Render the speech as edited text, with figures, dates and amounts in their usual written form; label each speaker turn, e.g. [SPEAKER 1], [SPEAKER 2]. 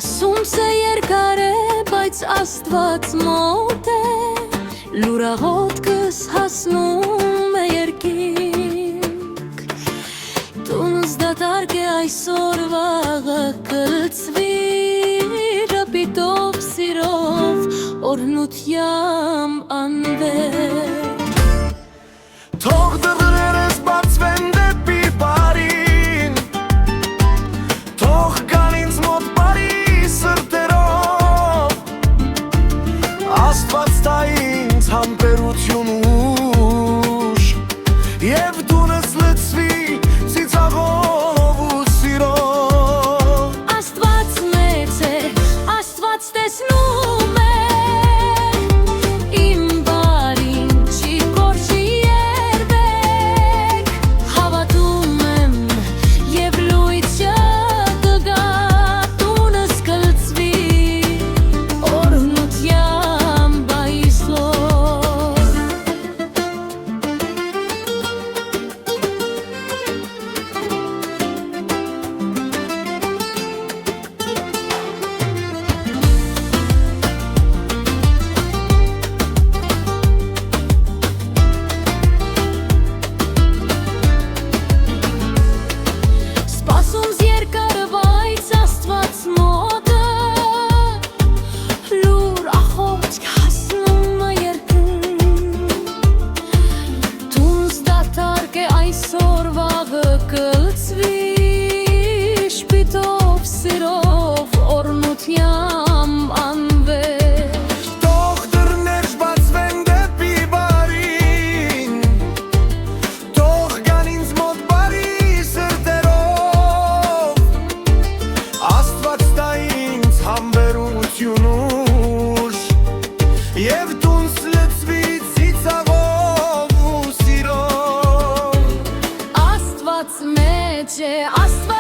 [SPEAKER 1] Ասում se երկար է, բայց Աստված մոտ է, լուրաղոտքս հասնում է երկինք, տունս դատարկ է այսօր վաղը կլցվի, ժպիտով սիրով օրհնությամբ անվեր։
[SPEAKER 2] Թող դռներս բացվեն դեպի բարին, թող գան ինձ մոտ բարի սրտերով, Աստված տա ինձ համբերություն ուժ, և դունս լցվի ծիծաղով ու սիրով։
[SPEAKER 1] Աստված մեծ է, Աստված տեսնում է, իմ բարին չի կորչի երբեք, հավատում եմ և լույսը կգա, տունս կլցվի օրհնությամբ այսօր։ Սպասումս երկար, բայց Աստված մոտը, լուր աղոթք հասնում է երկինք, տունս դատարկ է այսօր վաղը կլցվի, շպիտով սիրով օրհնությամբ անվեր։
[SPEAKER 2] Թող դռներս բացվեն դեպի բարին, թող գան ինձ մոտ բարի սրտերով, Աստված տա ինձ համբերություն ուժ, և դունս լցվի ծիծաղով ու սիրով։
[SPEAKER 1] Աստված մեծ է, Աստված